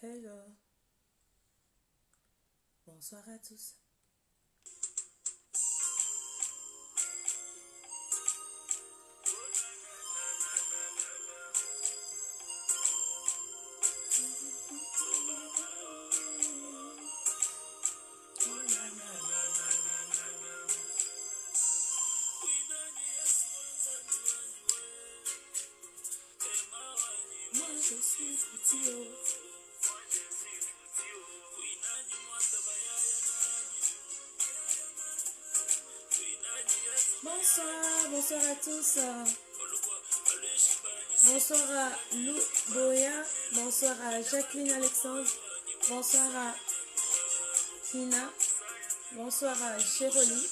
Hello. Bonsoir à tous. Moi je suis petit. Bonsoir, bonsoir à tous. Bonsoir à Lou Boya. Bonsoir à Jacqueline Alexandre. Bonsoir à Tina. Bonsoir à Chéroli.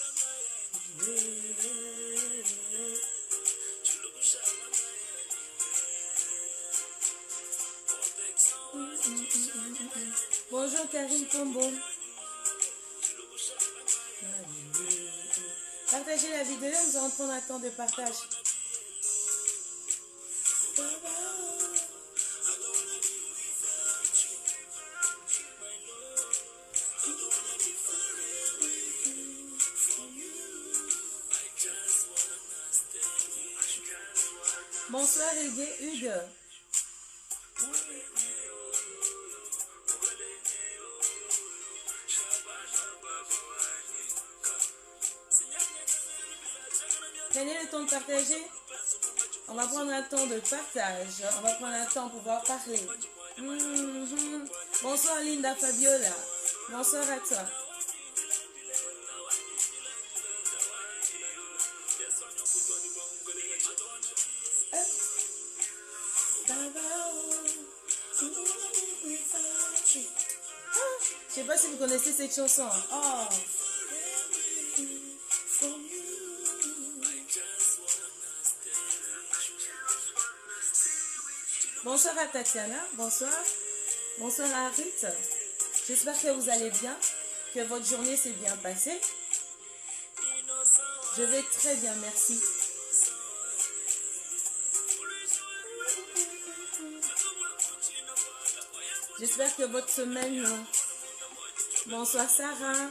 Bonjour Karine Pombo. Partagez la vidéo, nous allons prendre un temps de partage. Bonsoir Hugues. Prenez le temps de partager. On va prendre un temps de partage. On va prendre un temps pour pouvoir parler. Bonsoir Linda Fabiola. Bonsoir à toi. Je sais pas si vous connaissez cette chanson. Oh. Bonsoir à Tatiana, bonsoir. Bonsoir à Ruth. J'espère que vous allez bien, que votre journée s'est bien passée. Je vais très bien, merci. J'espère que votre semaine... Bonsoir Sarah.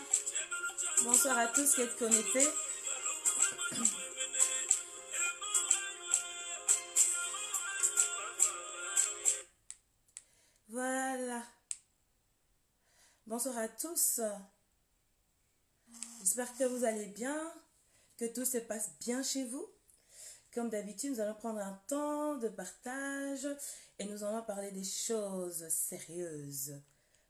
Bonsoir à tous qui êtes connectés. Voilà. Bonsoir à tous. J'espère que vous allez bien, que tout se passe bien chez vous. Comme d'habitude, nous allons prendre un temps de partage et nous allons parler des choses sérieuses.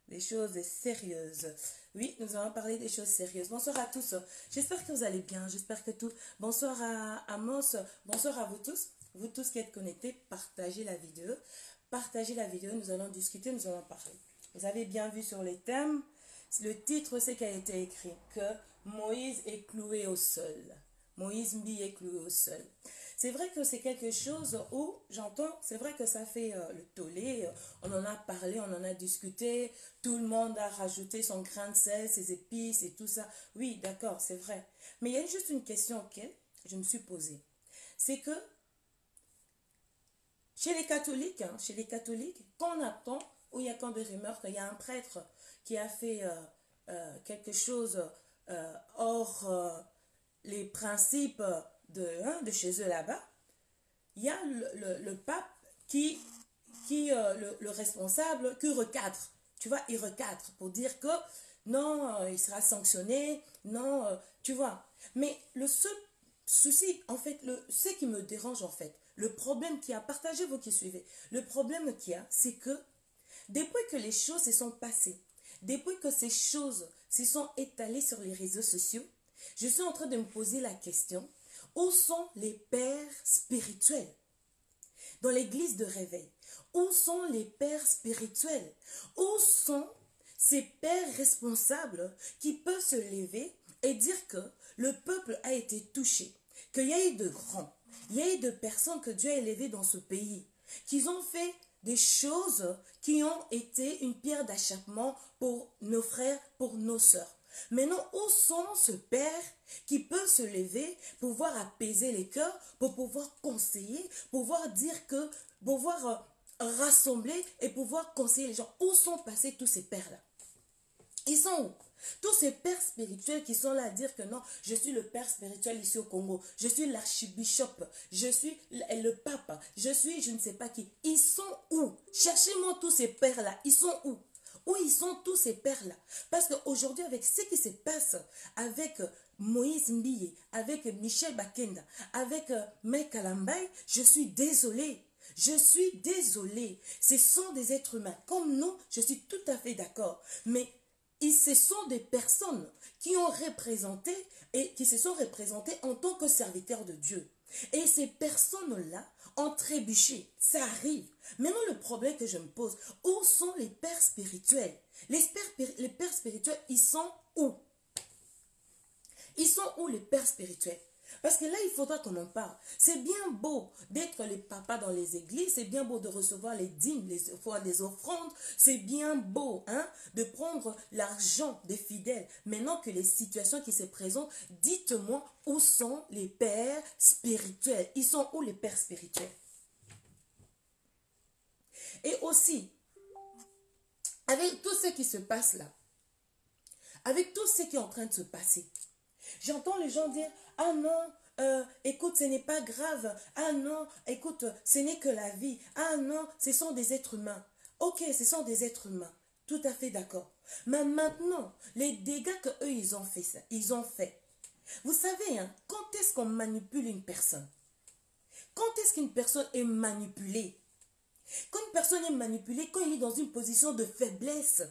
Des choses sérieuses. Oui, nous allons parler des choses sérieuses. Bonsoir à tous. J'espère que vous allez bien. J'espère que tout... Bonsoir à Amos. Bonsoir à vous tous. Vous tous qui êtes connectés, partagez la vidéo. Partagez la vidéo. Nous allons discuter, nous allons parler. Vous avez bien vu sur les thèmes. Le titre, c'est qui a été écrit. Que Moïse est cloué au sol. Moïse Mbi est cloué au sol. C'est vrai que c'est quelque chose où j'entends, c'est vrai que ça fait le tollé, on en a parlé, on en a discuté, tout le monde a rajouté son grain de sel, ses épices et tout ça. Oui, d'accord, c'est vrai. Mais il y a juste une question auquel je me suis posée. C'est que chez les catholiques, quand on attend, où il y a quand des rumeurs qu'il y a un prêtre qui a fait quelque chose hors les principes de chez eux là-bas, il y a le pape le responsable qui recadre. Tu vois, il recadre pour dire que non, il sera sanctionné, non, tu vois. Mais le seul souci, en fait, ce qui me dérange en fait, le problème qu'il y a, partagez vous qui suivez, le problème qu'il y a, c'est que depuis que les choses se sont passées, depuis que ces choses se sont étalées sur les réseaux sociaux, je suis en train de me poser la question, où sont les pères spirituels dans l'église de réveil? Où sont les pères spirituels? Où sont ces pères responsables qui peuvent se lever et dire que le peuple a été touché, qu'il y a eu de grands, il y a eu de personnes que Dieu a élevées dans ce pays, qu'ils ont fait des choses qui ont été une pierre d'achoppement pour nos frères, pour nos sœurs. Maintenant, où sont ce père qui peut se lever pour pouvoir apaiser les cœurs, pour pouvoir conseiller, pour pouvoir dire que, pour pouvoir rassembler et pouvoir conseiller les gens. Où sont passés tous ces pères-là? Ils sont où? Tous ces pères spirituels qui sont là à dire que non, je suis le père spirituel ici au Congo, je suis l'archibishop, je suis le pape, je suis je ne sais pas qui. Ils sont où? Cherchez-moi tous ces pères-là. Ils sont où? Où ils sont tous ces pères-là? Parce qu'aujourd'hui, avec ce qui se passe avec Moïse Mbiye, avec Michel Bakenda, avec Mike Alambay, je suis désolée. Je suis désolée. Ce sont des êtres humains. Comme nous, je suis tout à fait d'accord. Mais ce sont des personnes qui ont représenté et qui se sont représentées en tant que serviteurs de Dieu. Et ces personnes-là ont trébuché. Ça arrive. Maintenant, le problème que je me pose, où sont les pères spirituels? Les pères spirituels, ils sont où? Ils sont où les pères spirituels? Parce que là, il faudra qu'on en parle. C'est bien beau d'être les papas dans les églises, c'est bien beau de recevoir les dîmes, les offrandes, c'est bien beau hein, de prendre l'argent des fidèles. Maintenant que les situations qui se présentent, dites-moi où sont les pères spirituels? Ils sont où les pères spirituels? Et aussi, avec tout ce qui se passe là, avec tout ce qui est en train de se passer, j'entends les gens dire, ah non, écoute, ce n'est pas grave. Ah non, écoute, ce n'est que la vie. Ah non, ce sont des êtres humains. Ok, ce sont des êtres humains. Tout à fait d'accord. Mais maintenant, les dégâts qu'eux, ils ont fait ça, ils ont fait. Vous savez, hein, quand est-ce qu'on manipule une personne? Quand est-ce qu'une personne est manipulée? Quand une personne est manipulée, quand il est dans une position de faiblesse,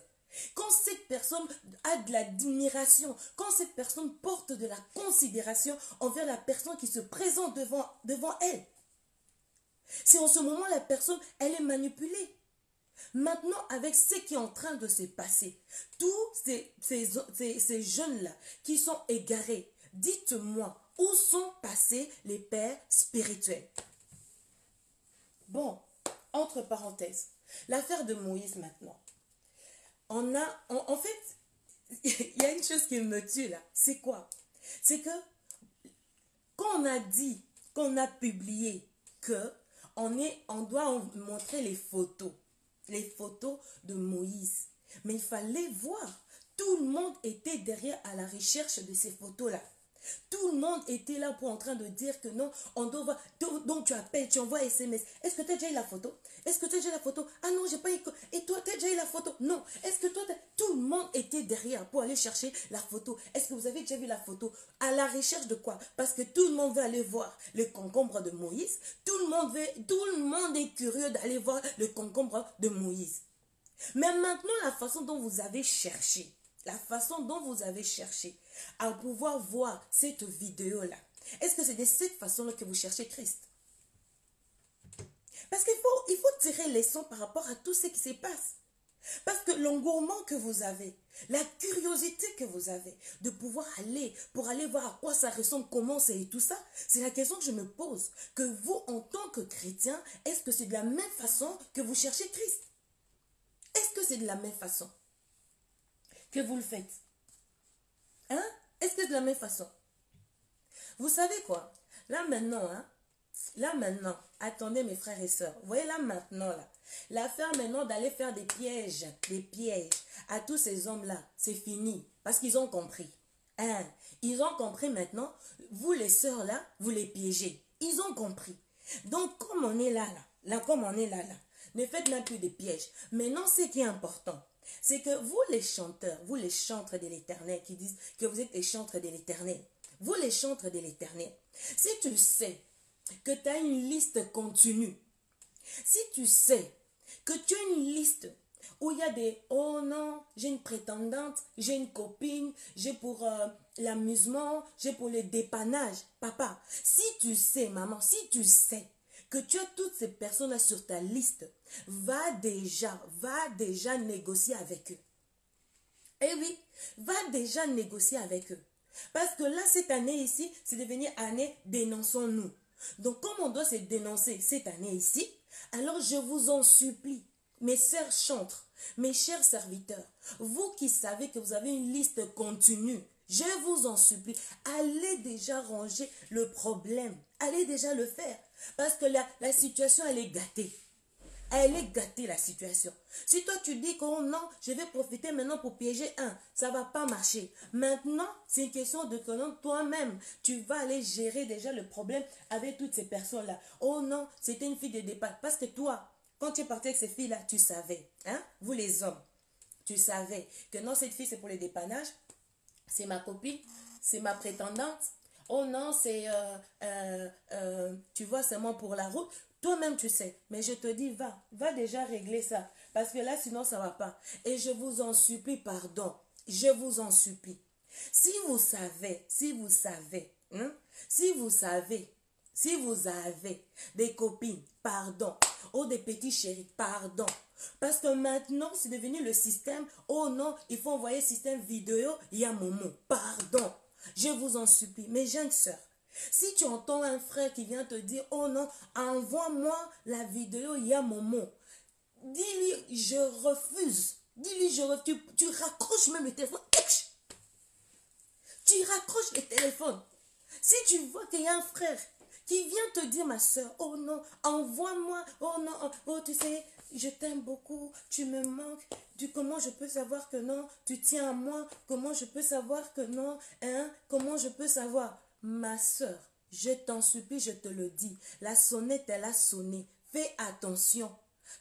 quand cette personne a de l'admiration, quand cette personne porte de la considération envers la personne qui se présente devant elle. C'est en ce moment la personne, elle est manipulée. Maintenant, avec ce qui est en train de se passer, tous ces jeunes-là qui sont égarés, dites-moi, où sont passés les pères spirituels? Bon, entre parenthèses, l'affaire de Moïse maintenant. En fait, il y a une chose qui me tue là. C'est quoi? C'est que quand on a dit, qu'on a publié que on doit montrer les photos de Moïse. Mais il fallait voir. Tout le monde était derrière à la recherche de ces photos-là. Tout le monde était là pour en train de dire que non, on doit voir. Donc tu appelles, tu envoies SMS. Est-ce que tu as déjà eu la photo? Est-ce que tu as déjà eu la photo? Ah non, j'ai pas eu. Et toi, tu as déjà eu la photo? Non. Est-ce que toi, tout le monde était derrière pour aller chercher la photo? Est-ce que vous avez déjà vu la photo? À la recherche de quoi? Parce que tout le monde veut aller voir le concombre de Moïse. Tout le monde est curieux d'aller voir le concombre de Moïse. Mais maintenant, la façon dont vous avez cherché, à pouvoir voir cette vidéo-là, est-ce que c'est de cette façon-là que vous cherchez Christ? Parce qu'il faut tirer les leçons par rapport à tout ce qui se passe. Parce que l'engouement que vous avez, la curiosité que vous avez de pouvoir pour aller voir à quoi ça ressemble, comment c'est et tout ça, c'est la question que je me pose. Que vous, en tant que chrétien, est-ce que c'est de la même façon que vous cherchez Christ? Est-ce que c'est de la même façon que vous le faites? Hein? Est-ce que c'est de la même façon? Vous savez quoi? Là maintenant, attendez mes frères et sœurs. Vous voyez là maintenant, là. L'affaire maintenant d'aller faire des pièges à tous ces hommes-là, c'est fini. Parce qu'ils ont compris. Hein? Ils ont compris maintenant, vous les sœurs là, vous les piégez. Ils ont compris. Donc comme on est là, ne faites même plus de pièges. Maintenant, ce qui est important, c'est que vous les chanteurs, vous les chantres de l'Éternel, qui disent que vous êtes les chantres de l'Éternel, vous les chantres de l'Éternel, si tu sais que tu as une liste continue, si tu sais que tu as une liste où il y a des « oh non, j'ai une prétendante, j'ai une copine, j'ai pour l'amusement, j'ai pour le dépannage », papa, si tu sais, maman, si tu sais que tu as toutes ces personnes-là sur ta liste, va déjà négocier avec eux. Eh oui, va déjà négocier avec eux. Parce que là, cette année ici, c'est devenu année dénonçons-nous. Donc, comme on doit se dénoncer cette année ici, alors je vous en supplie, mes sœurs chantres, mes chers serviteurs, vous qui savez que vous avez une liste continue, je vous en supplie, allez déjà ranger le problème, allez déjà le faire. Parce que la situation, elle est gâtée. Elle est gâtée la situation. Si toi tu dis que oh non, je vais profiter maintenant pour piéger un, ça va pas marcher. Maintenant, c'est une question de que toi-même, tu vas aller gérer déjà le problème avec toutes ces personnes-là. Oh non, c'était une fille de départ. Parce que toi, quand tu es parti avec ces filles-là, tu savais, hein, vous les hommes, tu savais que non, cette fille c'est pour les dépannages, c'est ma copine, c'est ma prétendante. Oh non, c'est, tu vois, c'est moi pour la route. Toi-même, tu sais. Mais je te dis, va déjà régler ça. Parce que là, sinon, ça ne va pas. Et je vous en supplie, pardon. Je vous en supplie. Si vous savez, hein, si vous avez des copines, pardon, ou des petits chéris, pardon. Parce que maintenant, c'est devenu le système, oh non, il faut envoyer système vidéo, il y a Momo, pardon. Je vous en supplie, mes jeunes sœurs, si tu entends un frère qui vient te dire, oh non, envoie-moi la vidéo, il y a Momo, dis-lui, je refuse. Dis-lui, je refuse. Tu raccroches même le téléphone. Tu raccroches le téléphone. Si tu vois qu'il y a un frère qui vient te dire, ma soeur, oh non, envoie-moi, oh non, oh tu sais, je t'aime beaucoup, tu me manques, comment je peux savoir que non, tu tiens à moi, comment je peux savoir que non, hein, comment je peux savoir, ma soeur, je t'en supplie, je te le dis, la sonnette, elle a sonné, fais attention.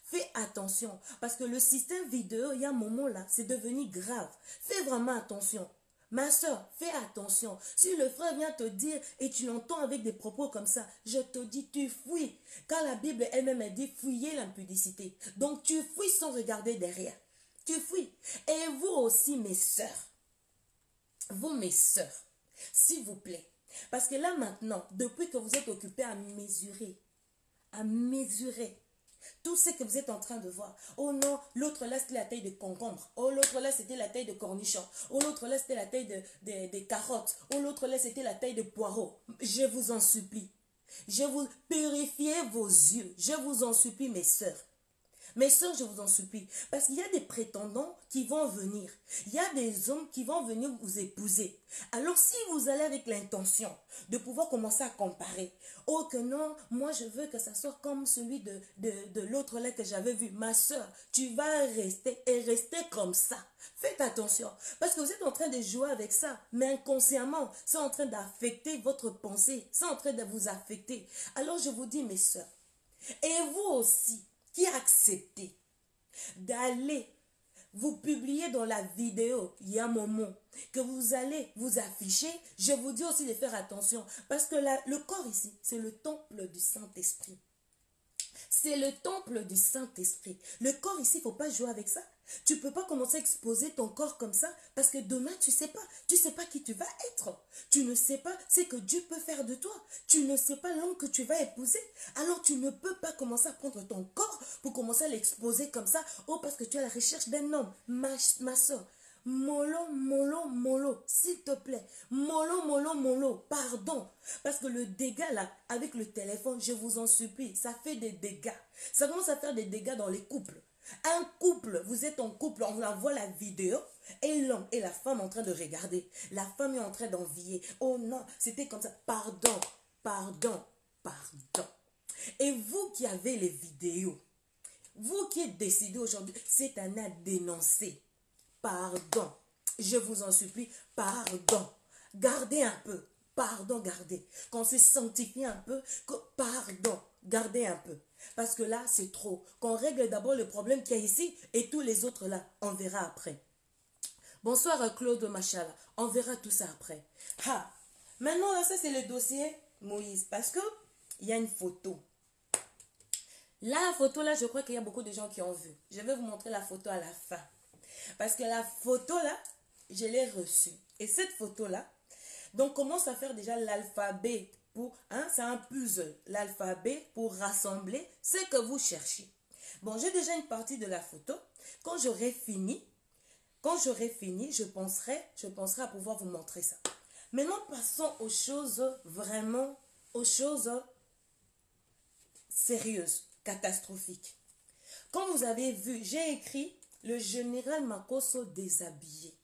Fais attention, parce que le système vidéo, il y a un moment là, c'est devenu grave. Fais vraiment attention. Ma soeur, fais attention. Si le frère vient te dire et tu l'entends avec des propos comme ça, je te dis, tu fouilles. Quand la Bible elle-même a dit, fouillez l'impudicité. Donc tu fouilles sans regarder derrière. Tu fouilles. Et vous aussi, mes soeurs, s'il vous plaît. Parce que là maintenant, depuis que vous êtes occupés à mesurer tout ce que vous êtes en train de voir. Oh non, l'autre là c'était la taille de concombre. Oh l'autre là c'était la taille de cornichon. Oh l'autre là c'était la taille de carottes. Oh l'autre là c'était la taille de poireaux. Je vous en supplie. Je vous purifiez vos yeux. Je vous en supplie, mes sœurs. Mes soeurs, je vous en supplie, parce qu'il y a des prétendants qui vont venir. Il y a des hommes qui vont venir vous épouser. Alors si vous allez avec l'intention de pouvoir commencer à comparer, oh que non, moi je veux que ça soit comme celui de l'autre là que j'avais vu. Ma soeur, tu vas rester comme ça. Faites attention, parce que vous êtes en train de jouer avec ça, mais inconsciemment, c'est en train d'affecter votre pensée, c'est en train de vous affecter. Alors je vous dis, mes soeurs, et vous aussi, qui acceptez d'aller vous publier dans la vidéo, il y a un moment que vous allez vous afficher, je vous dis aussi de faire attention, parce que le corps ici, c'est le temple du Saint-Esprit. C'est le temple du Saint-Esprit. Le corps ici, il ne faut pas jouer avec ça. Tu ne peux pas commencer à exposer ton corps comme ça parce que demain, tu ne sais pas. Tu ne sais pas qui tu vas être. Tu ne sais pas ce que Dieu peut faire de toi. Tu ne sais pas l'homme que tu vas épouser. Alors, tu ne peux pas commencer à prendre ton corps pour commencer à l'exposer comme ça. Oh, parce que tu es à la recherche d'un homme. Ma soeur, mollo, s'il te plaît. Mollo, pardon. Parce que le dégât là, avec le téléphone, je vous en supplie, ça fait des dégâts. Ça commence à faire des dégâts dans les couples. Un couple, vous êtes en couple, on envoie la vidéo et l'homme et la femme en train de regarder. La femme est en train d'envier. Oh non, c'était comme ça. Pardon. Et vous qui avez les vidéos, vous qui êtes décidé aujourd'hui, c'est un à dénoncer. Pardon. Je vous en supplie, pardon. Gardez un peu. Pardon, gardez. Qu'on se sanctifie un peu, pardon, gardez un peu. Parce que là, c'est trop. Qu'on règle d'abord le problème qu'il y a ici et tous les autres là, on verra après. Bonsoir Claude Machala, on verra tout ça après. Maintenant là, ça c'est le dossier Moïse. Parce que il y a une photo. La photo là, je crois qu'il y a beaucoup de gens qui ont vu. Je vais vous montrer la photo à la fin. Parce que la photo là, je l'ai reçue. Et cette photo là, donc commence à faire déjà l'alphabet pour, c'est un puzzle, l'alphabet pour rassembler ce que vous cherchez. Bon, j'ai déjà une partie de la photo. Quand j'aurai fini, je penserai à pouvoir vous montrer ça. Maintenant, passons aux choses vraiment, aux choses sérieuses, catastrophiques. Comme vous avez vu, j'ai écrit le général Makosso déshabillé.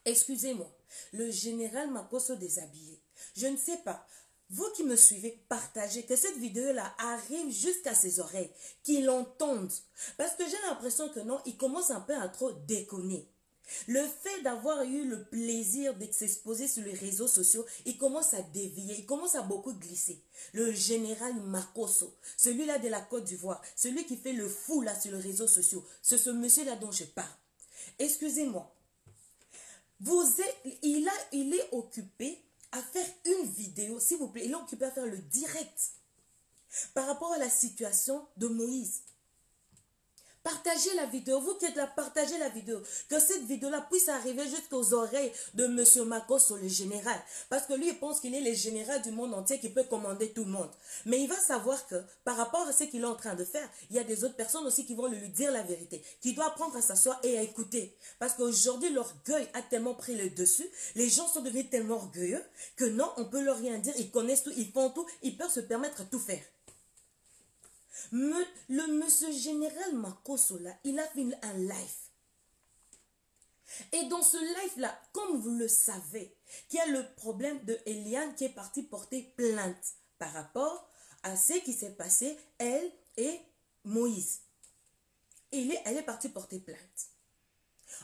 Excusez-moi, le général Makosso déshabillé. Je ne sais pas. Vous qui me suivez, partagez, que cette vidéo-là arrive jusqu'à ses oreilles, qu'il l'entende. Parce que j'ai l'impression que non, il commence un peu à trop déconner. Le fait d'avoir eu le plaisir de s'exposer sur les réseaux sociaux, il commence à dévier, il commence à beaucoup glisser. Le général Makosso, celui-là de la Côte d'Ivoire, celui qui fait le fou là sur les réseaux sociaux, c'est ce monsieur-là dont je parle. Excusez-moi, il est occupé à faire une vidéo, s'il vous plaît, il est occupé à faire le direct par rapport à la situation de Moïse. Partagez la vidéo, vous qui êtes là, partagez la vidéo. Que cette vidéo-là puisse arriver jusqu'aux oreilles de M. Makosso, le général. Parce que lui, il pense qu'il est le général du monde entier qui peut commander tout le monde. Mais il va savoir que, par rapport à ce qu'il est en train de faire, il y a des autres personnes aussi qui vont lui dire la vérité. Qui doit apprendre à s'asseoir et à écouter. Parce qu'aujourd'hui, l'orgueil a tellement pris le dessus. Les gens sont devenus tellement orgueilleux que non, on ne peut leur rien dire. Ils connaissent tout, ils font tout, ils peuvent se permettre de tout faire. Le monsieur général Makosso là, il a fait un live. Et dans ce live-là, comme vous le savez, qu'il y a le problème de Eliane qui est partie porter plainte par rapport à ce qui s'est passé, elle et Moïse. Elle est partie porter plainte.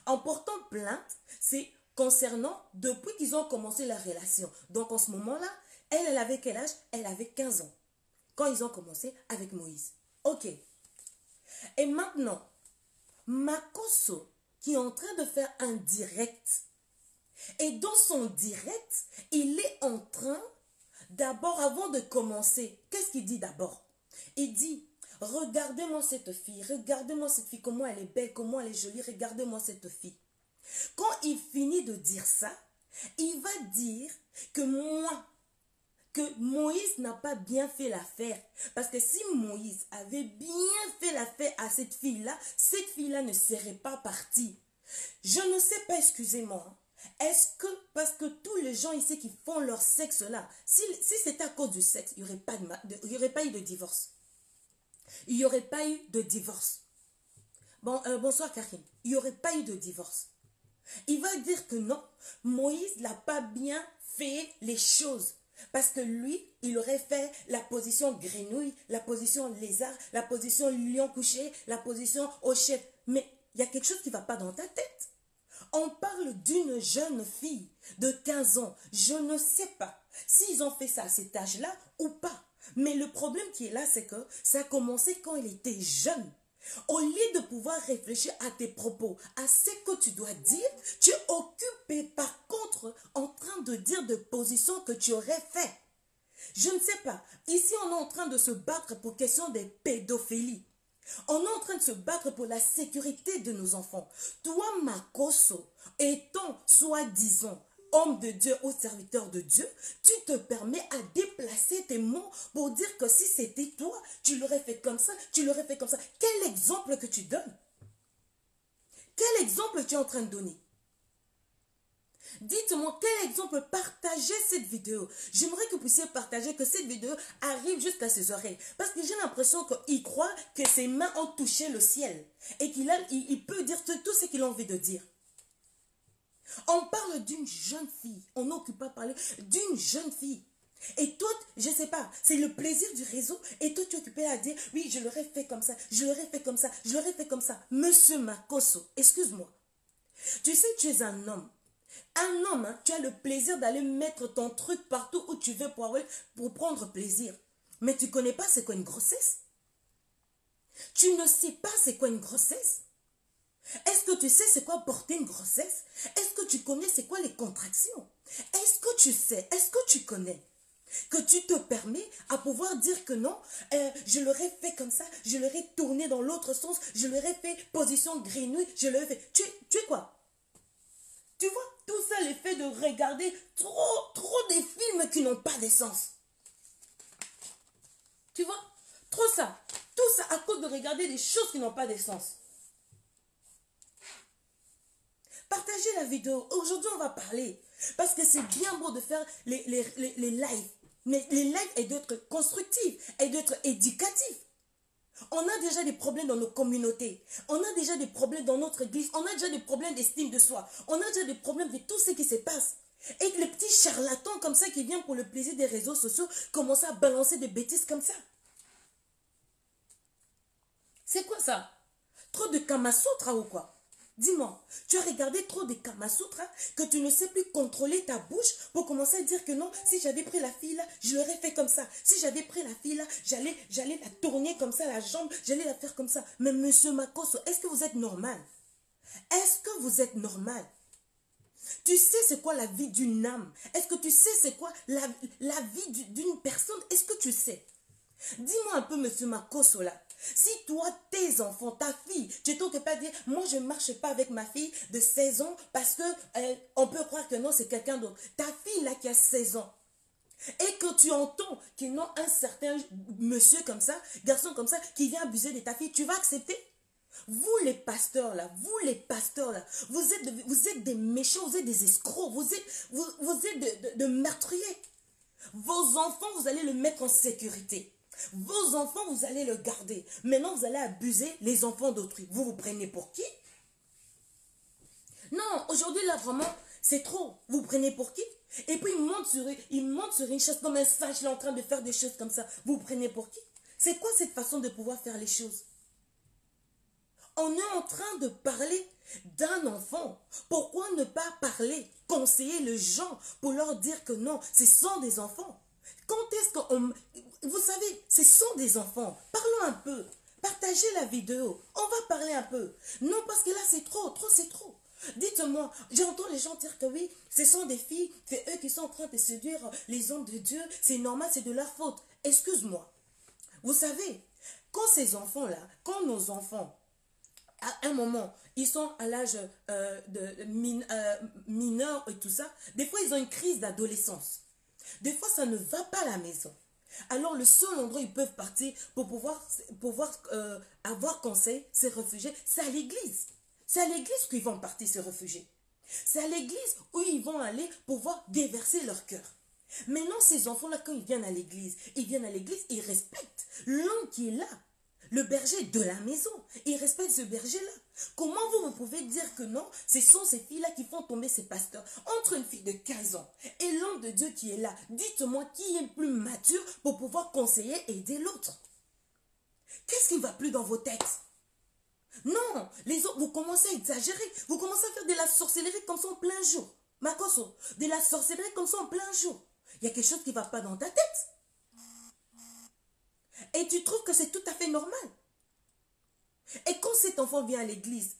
En portant plainte, c'est concernant depuis qu'ils ont commencé la relation. Donc en ce moment-là, elle avait quel âge? Elle avait 15 ans. Quand ils ont commencé avec Moïse. Ok. Et maintenant, Makosso, qui est en train de faire un direct. Et dans son direct, il est en train, d'abord, avant de commencer, qu'est-ce qu'il dit d'abord? Il dit, regardez-moi cette fille, comment elle est belle, comment elle est jolie, regardez-moi cette fille. Quand il finit de dire ça, il va dire que Moïse n'a pas bien fait l'affaire. Parce que si Moïse avait bien fait l'affaire à cette fille-là ne serait pas partie. Je ne sais pas, excusez-moi. Est-ce que, parce que tous les gens ici qui font leur sexe là, si c'était à cause du sexe, il n'y aurait pas eu de divorce. Il n'y aurait pas eu de divorce. Bonsoir Karine. Il n'y aurait pas eu de divorce. Il va dire que non, Moïse n'a pas bien fait les choses. Parce que lui, il aurait fait la position grenouille, la position lézard, la position lion couché, la position au chef. Mais il y a quelque chose qui ne va pas dans ta tête. On parle d'une jeune fille de 15 ans. Je ne sais pas s'ils ont fait ça à cet âge-là ou pas. Mais le problème qui est là, c'est que ça a commencé quand elle était jeune. Au lieu de pouvoir réfléchir à tes propos, à ce que tu dois dire, tu es occupé par contre en train de dire de positions que tu aurais fait. Je ne sais pas. Ici, on est en train de se battre pour question des pédophilies. On est en train de se battre pour la sécurité de nos enfants. Toi, Makosso, étant soi-disant homme de Dieu ou serviteur de Dieu, tu te permets à déplacer tes mots pour dire que si c'était toi, tu l'aurais fait comme ça, tu l'aurais fait comme ça. Quel exemple que tu donnes? Quel exemple tu es en train de donner? Dites-moi quel exemple, partagez cette vidéo. J'aimerais que vous puissiez partager, que cette vidéo arrive jusqu'à ses oreilles. Parce que j'ai l'impression qu'il croit que ses mains ont touché le ciel. Et il peut dire tout ce qu'il a envie de dire. On parle d'une jeune fille. On n'occupe pas parler d'une jeune fille. Et toi, je ne sais pas, c'est le plaisir du réseau. Et toi, tu es occupé à dire, oui, je l'aurais fait comme ça, je l'aurais fait comme ça, je l'aurais fait comme ça. Monsieur Makosso, excuse-moi. Tu sais, tu es un homme. Un homme, hein, tu as le plaisir d'aller mettre ton truc partout où tu veux pour prendre plaisir. Mais tu ne connais pas c'est quoi une grossesse. Tu ne sais pas c'est quoi une grossesse. Est-ce que tu sais c'est quoi porter une grossesse? Est-ce que tu connais c'est quoi les contractions? Est-ce que tu sais, est-ce que tu connais que tu te permets à pouvoir dire que non, je l'aurais fait comme ça, je l'aurais tourné dans l'autre sens, je l'aurais fait position grenouille, je l'aurais fait... Tu es quoi? Tu vois, tout ça, l'effet de regarder trop des films qui n'ont pas d'essence. Tu vois, trop ça. Tout ça à cause de regarder des choses qui n'ont pas d'essence. Partagez la vidéo. Aujourd'hui, on va parler. Parce que c'est bien beau de faire les lives. Mais les lives est d'être constructifs, et d'être éducatifs. On a déjà des problèmes dans nos communautés. On a déjà des problèmes dans notre église. On a déjà des problèmes d'estime de soi. On a déjà des problèmes de tout ce qui se passe. Et que les petits charlatans comme ça qui viennent pour le plaisir des réseaux sociaux commencent à balancer des bêtises comme ça. C'est quoi ça? Trop de Kamasutra ou quoi? Dis-moi, tu as regardé trop de Kamasutra que tu ne sais plus contrôler ta bouche pour commencer à dire que non, si j'avais pris la fille là, je l'aurais fait comme ça. Si j'avais pris la fille là, j'allais la tourner comme ça, la jambe, j'allais la faire comme ça. Mais monsieur Makosso, est-ce que vous êtes normal? Est-ce que vous êtes normal? Tu sais c'est quoi la vie d'une âme? Est-ce que tu sais c'est quoi la vie d'une personne? Est-ce que tu sais? Dis-moi un peu, monsieur Makosso, là. Si toi, tes enfants, ta fille, tu t'oses pas dire, moi je ne marche pas avec ma fille de 16 ans parce que on peut croire que non, c'est quelqu'un d'autre. Ta fille là qui a 16 ans et que tu entends qu'il y a un certain monsieur comme ça, garçon comme ça, qui vient abuser de ta fille, tu vas accepter? Vous les pasteurs là, vous êtes des méchants, vous êtes des escrocs, vous êtes de meurtriers. Vos enfants, vous allez le mettre en sécurité. Vos enfants, vous allez le garder. Maintenant, vous allez abuser les enfants d'autrui. Vous vous prenez pour qui? Non, aujourd'hui, là, vraiment, c'est trop. Vous prenez pour qui? Et puis, il monte sur une chaise comme un singe, là, en train de faire des choses comme ça. Vous prenez pour qui? C'est quoi cette façon de pouvoir faire les choses? On est en train de parler d'un enfant. Pourquoi ne pas parler, conseiller les gens pour leur dire que non, ce sont des enfants? Quand est-ce qu'on... Vous savez, ce sont des enfants. Parlons un peu. Partagez la vidéo. On va parler un peu. Non, parce que là, c'est trop, c'est trop. Dites-moi, j'entends les gens dire que oui, ce sont des filles, c'est eux qui sont en train de séduire les hommes de Dieu. C'est normal, c'est de leur faute. Excuse-moi. Vous savez, quand ces enfants-là, quand nos enfants, à un moment, ils sont à l'âge mineur et tout ça, des fois, ils ont une crise d'adolescence. Des fois, ça ne va pas à la maison. Alors, le seul endroit où ils peuvent partir pour pouvoir avoir conseil, se réfugier, c'est à l'église. C'est à l'église qu'ils vont partir se réfugier. C'est à l'église où ils vont aller pouvoir déverser leur cœur. Maintenant, ces enfants-là, quand ils viennent à l'église, ils respectent l'homme qui est là. Le berger de la maison. Ils respectent ce berger-là. Comment vous pouvez dire que non, ce sont ces filles-là qui font tomber ces pasteurs? Entre une fille de 15 ans et l'homme de Dieu qui est là, dites-moi qui est plus mature pour pouvoir conseiller et aider l'autre. Qu'est-ce qui ne va plus dans vos têtes? Non, les autres, vous commencez à exagérer. Vous commencez à faire de la sorcellerie comme ça en plein jour. Makosso, de la sorcellerie comme ça en plein jour. Il y a quelque chose qui ne va pas dans ta tête. Et tu trouves que c'est tout à fait normal. Et quand cet enfant vient à l'église,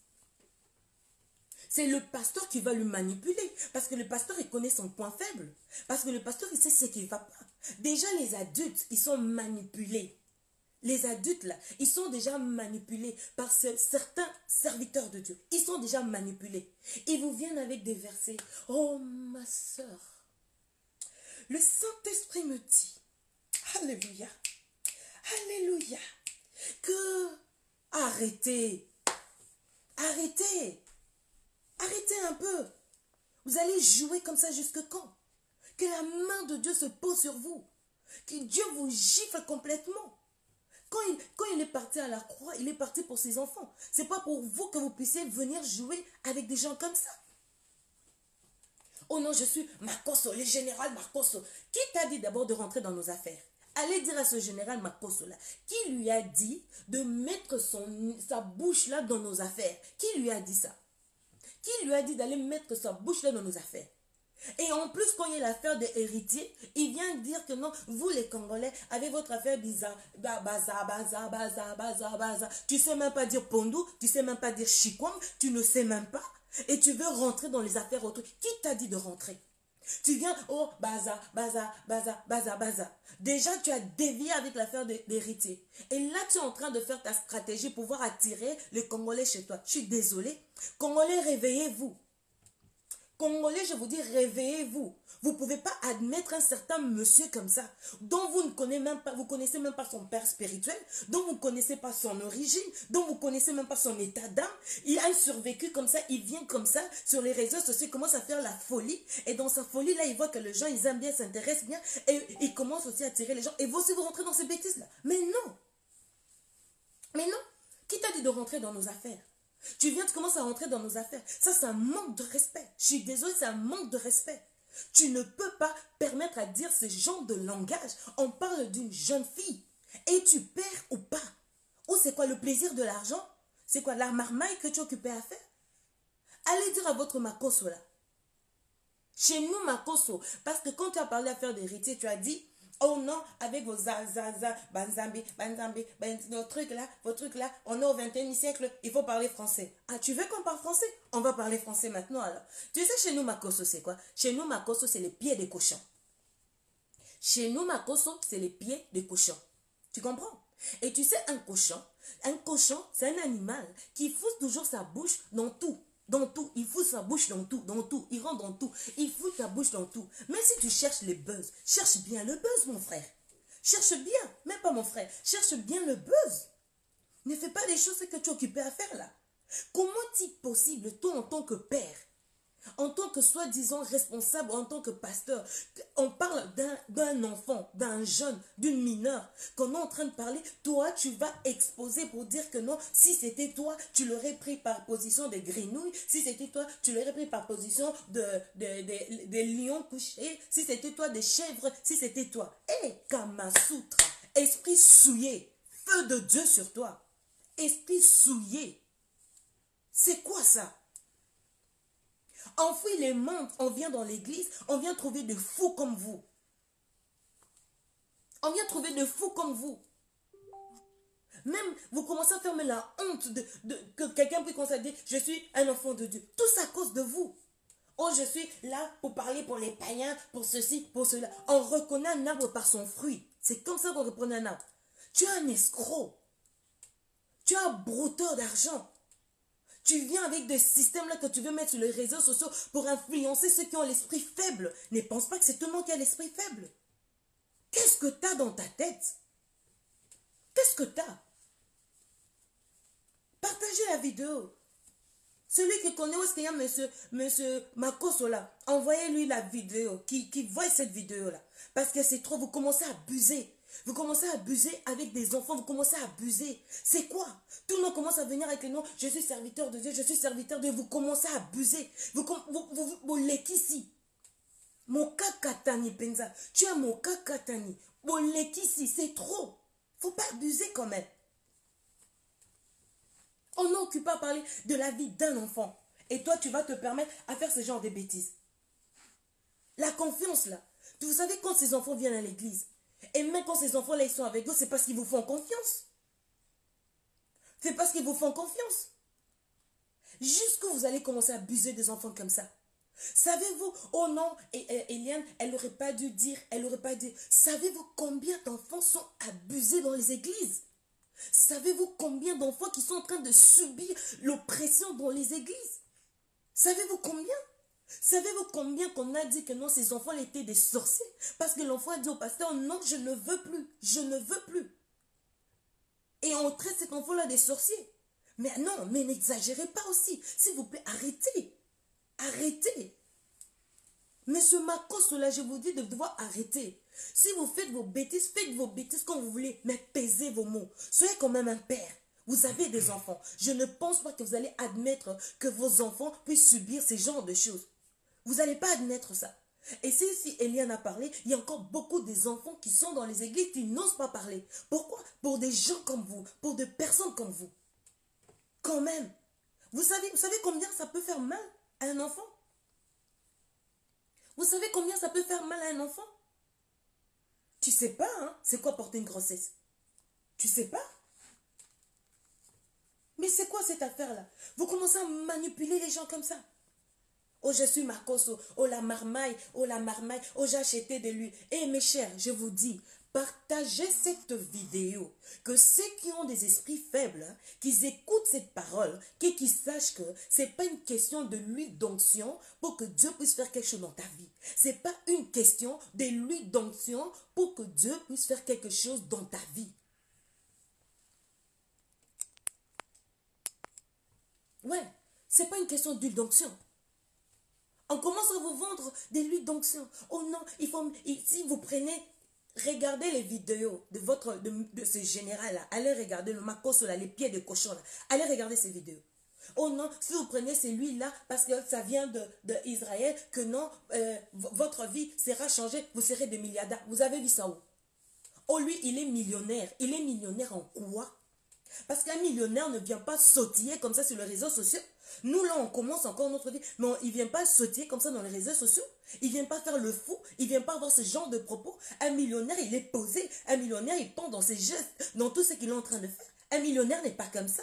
c'est le pasteur qui va le manipuler. Parce que le pasteur, il connaît son point faible. Parce que le pasteur, il sait ce qui ne va pas. Déjà, les adultes, ils sont manipulés. Les adultes, là, ils sont déjà manipulés par certains serviteurs de Dieu. Ils sont déjà manipulés. Ils vous viennent avec des versets. Oh, ma soeur, le Saint-Esprit me dit, Alléluia, Alléluia, que arrêtez, arrêtez, arrêtez un peu. Vous allez jouer comme ça jusque quand? Que la main de Dieu se pose sur vous. Que Dieu vous gifle complètement. Quand il est parti à la croix, il est parti pour ses enfants. Ce n'est pas pour vous que vous puissiez venir jouer avec des gens comme ça. Oh non, je suis Makosso, le général Makosso. Qui t'a dit d'abord de rentrer dans nos affaires? Allez dire à ce général Makosso là, qui lui a dit de mettre sa bouche là dans nos affaires? Qui lui a dit ça? Qui lui a dit d'aller mettre sa bouche là dans nos affaires? Et en plus, quand il y a l'affaire des héritiers, il vient dire que non, vous les Congolais, avez votre affaire bizarre. Baza. Tu sais même pas dire Pondou, tu sais même pas dire Chikwang, tu ne sais même pas. Et tu veux rentrer dans les affaires autres. Qui t'a dit de rentrer? Tu viens, oh, baza. Déjà, tu as dévié avec l'affaire d'héritier. Et là, tu es en train de faire ta stratégie pour pouvoir attirer les Congolais chez toi. Je suis désolée. Congolais, réveillez-vous. Congolais, je vous dis, réveillez-vous. Vous ne pouvez pas admettre un certain monsieur comme ça, dont vous ne connaissez même pas son père spirituel, dont vous ne connaissez pas son origine, dont vous ne connaissez même pas son état d'âme. Il a un survécu comme ça, il vient comme ça, sur les réseaux sociaux, il commence à faire la folie. Et dans sa folie, là, il voit que les gens, ils aiment bien, s'intéressent bien, et il commence aussi à attirer les gens. Et vous aussi, vous rentrez dans ces bêtises-là. Mais non. Mais non. Qui t'a dit de rentrer dans nos affaires? Tu viens, tu commences à rentrer dans nos affaires. Ça, c'est un manque de respect. Je suis désolée, c'est un manque de respect. Tu ne peux pas permettre à dire ce genre de langage. On parle d'une jeune fille. Et tu perds ou pas? Ou c'est quoi le plaisir de l'argent? C'est quoi la marmaille que tu es occupé à faire? Allez dire à votre Makoso là. Chez nous, Makoso, parce que quand tu as parlé à faire d'héritier, tu as dit, oh non, avec vos zazaza, banzambi, vos trucs là, on est au 21e siècle, il faut parler français. Ah, tu veux qu'on parle français? On va parler français maintenant alors. Tu sais, chez nous, Makoso, c'est quoi? Chez nous, Makoso, c'est les pieds des cochons. Chez nous, Makoso, c'est les pieds des cochons. Tu comprends? Et tu sais, un cochon, c'est un animal qui fout toujours sa bouche dans tout. Dans tout, il fout sa bouche dans tout, il rentre dans tout, il fout ta bouche dans tout. Mais si tu cherches les buzz, cherche bien le buzz, mon frère. Cherche bien, même pas mon frère, cherche bien le buzz. Ne fais pas les choses que tu es occupé à faire là. Comment est-il possible, toi en tant que père, en tant que soi-disant responsable, en tant que pasteur, on parle d'un enfant, d'un jeune, d'une mineure, qu'on est en train de parler, toi tu vas exposer pour dire que non, si c'était toi, tu l'aurais pris par position de grenouille, si c'était toi, tu l'aurais pris par position de lion couché, si c'était toi, des chèvres, si c'était toi. Hé, Kamasutra, esprit souillé, feu de Dieu sur toi, esprit souillé, c'est quoi ça? Enfouis les montres, on vient dans l'église, on vient trouver de fous comme vous. On vient trouver de fous comme vous. Même, vous commencez à faire la honte que quelqu'un puisse commencer à dire, je suis un enfant de Dieu. Tout ça à cause de vous. Oh, je suis là pour parler pour les païens, pour ceci, pour cela. On reconnaît un arbre par son fruit. C'est comme ça qu'on reconnaît un arbre. Tu es un escroc. Tu es un brouteur d'argent. Tu viens avec des systèmes-là que tu veux mettre sur les réseaux sociaux pour influencer ceux qui ont l'esprit faible. Ne pense pas que c'est tout le monde qui a l'esprit faible. Qu'est-ce que tu as dans ta tête? Qu'est-ce que tu as? Partagez la vidéo. Celui qui connaît où est-ce qu'il y a monsieur Makoso là, envoyez-lui la vidéo, qui voit cette vidéo-là. Parce que c'est trop, vous commencez à abuser. Vous commencez à abuser avec des enfants, vous commencez à abuser. C'est quoi? Tout le monde commence à venir avec le nom, je suis serviteur de Dieu, je suis serviteur de Dieu. Vous commencez à abuser. Vous l'êtes ici. Mon kakatani, Penza. Tu as mon kakatani. Vous l'êtes ici, c'est trop. Faut pas abuser quand même. On n'occupe pas à parler de la vie d'un enfant. Et toi, tu vas te permettre à faire ce genre de bêtises. La confiance, là. Vous savez, quand ces enfants viennent à l'église, et même quand ces enfants-là, ils sont avec vous, c'est parce qu'ils vous font confiance. C'est parce qu'ils vous font confiance. Jusqu'où vous allez commencer à abuser des enfants comme ça? Savez-vous, oh non, Eliane, elle n'aurait pas dû dire, elle n'aurait pas dit. Savez-vous combien d'enfants sont abusés dans les églises? Savez-vous combien d'enfants qui sont en train de subir l'oppression dans les églises? Savez-vous combien? Savez-vous combien qu'on a dit que non, ces enfants étaient des sorciers? Parce que l'enfant a dit au pasteur, non, je ne veux plus, je ne veux plus. Et on traite cet enfant-là des sorciers. Mais non, mais n'exagérez pas aussi. S'il vous plaît, arrêtez. Arrêtez. Monsieur Makoso, là, je vous dis de devoir arrêter. Si vous faites vos bêtises quand vous voulez, mais pesez vos mots. Soyez quand même un père. Vous avez des enfants. Je ne pense pas que vous allez admettre que vos enfants puissent subir ces genres de choses. Vous n'allez pas admettre ça. Et si Eliane a parlé, il y a encore beaucoup des enfants qui sont dans les églises qui n'osent pas parler. Pourquoi? Pour des gens comme vous, pour des personnes comme vous. Quand même. Vous savez combien ça peut faire mal à un enfant? Vous savez combien ça peut faire mal à un enfant? Tu sais pas, hein? C'est quoi porter une grossesse? Tu sais pas? Mais c'est quoi cette affaire-là? Vous commencez à manipuler les gens comme ça. Oh, je suis Makoso. Oh, la marmaille. Oh, la marmaille. Oh, j'ai acheté de l'huile. Eh, mes chers, je vous dis, partagez cette vidéo. Que ceux qui ont des esprits faibles, hein, qu'ils écoutent cette parole, qu'ils sachent que ce n'est pas une question de l'huile d'onction pour que Dieu puisse faire quelque chose dans ta vie. Ce n'est pas une question de l'huile d'onction pour que Dieu puisse faire quelque chose dans ta vie. Ouais, ce n'est pas une question d'huile d'onction. On commence à vous vendre des huiles d'onction. Oh non, si vous prenez, regardez les vidéos de ce général-là. Allez regarder le Makoso, là, les pieds de cochon. Là. Allez regarder ces vidéos. Oh non, si vous prenez celui-là, parce que ça vient de Israël, que non, votre vie sera changée, vous serez des milliardaires. Vous avez vu ça où? Oh, lui, il est millionnaire. Il est millionnaire en quoi? Parce qu'un millionnaire ne vient pas sautiller comme ça sur les réseaux sociaux. Nous, là, on commence encore notre vie, mais il ne vient pas sautiller comme ça dans les réseaux sociaux. Il ne vient pas faire le fou. Il ne vient pas avoir ce genre de propos. Un millionnaire, il est posé. Un millionnaire, il pense dans ses gestes, dans tout ce qu'il est en train de faire. Un millionnaire n'est pas comme ça.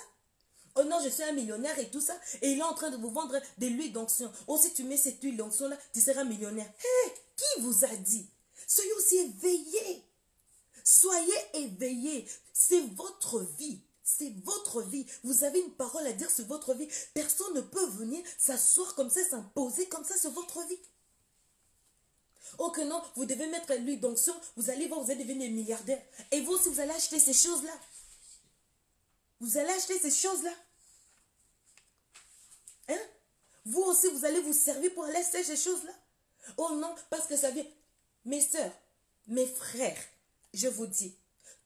Oh non, je suis un millionnaire et tout ça. Et il est en train de vous vendre de l'huile d'onction. Oh, si tu mets cette huile d'onction-là, tu seras millionnaire. Hé, qui vous a dit? Soyez aussi éveillés. Soyez éveillés. C'est votre vie. C'est votre vie. Vous avez une parole à dire sur votre vie. Personne ne peut venir s'asseoir comme ça, s'imposer comme ça sur votre vie. Oh que non, vous devez mettre l'huile d'onction. Vous allez voir, vous allez devenir milliardaire. Et vous aussi, vous allez acheter ces choses-là. Vous allez acheter ces choses-là. Hein? Vous aussi, vous allez vous servir pour aller acheter ces choses-là. Oh non, parce que ça vient. Mes soeurs, mes frères, je vous dis,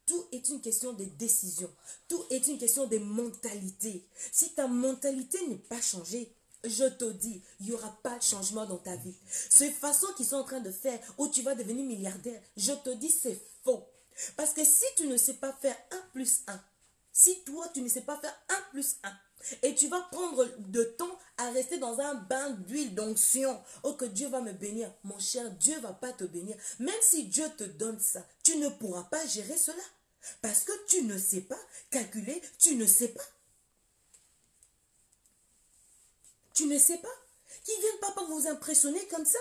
tout est une question de décision. Tout est une question de mentalité. Si ta mentalité n'est pas changée, je te dis, il n'y aura pas de changement dans ta vie. Ces façons qu'ils sont en train de faire, où tu vas devenir milliardaire, je te dis, c'est faux. Parce que si tu ne sais pas faire 1+1, si toi, tu ne sais pas faire 1+1, et tu vas prendre de temps à rester dans un bain d'huile d'onction, oh que Dieu va me bénir, mon cher, Dieu ne va pas te bénir. Même si Dieu te donne ça, tu ne pourras pas gérer cela. Parce que tu ne sais pas calculer, tu ne sais pas. Tu ne sais pas. Qu'ils ne viennent pas vous impressionner comme ça.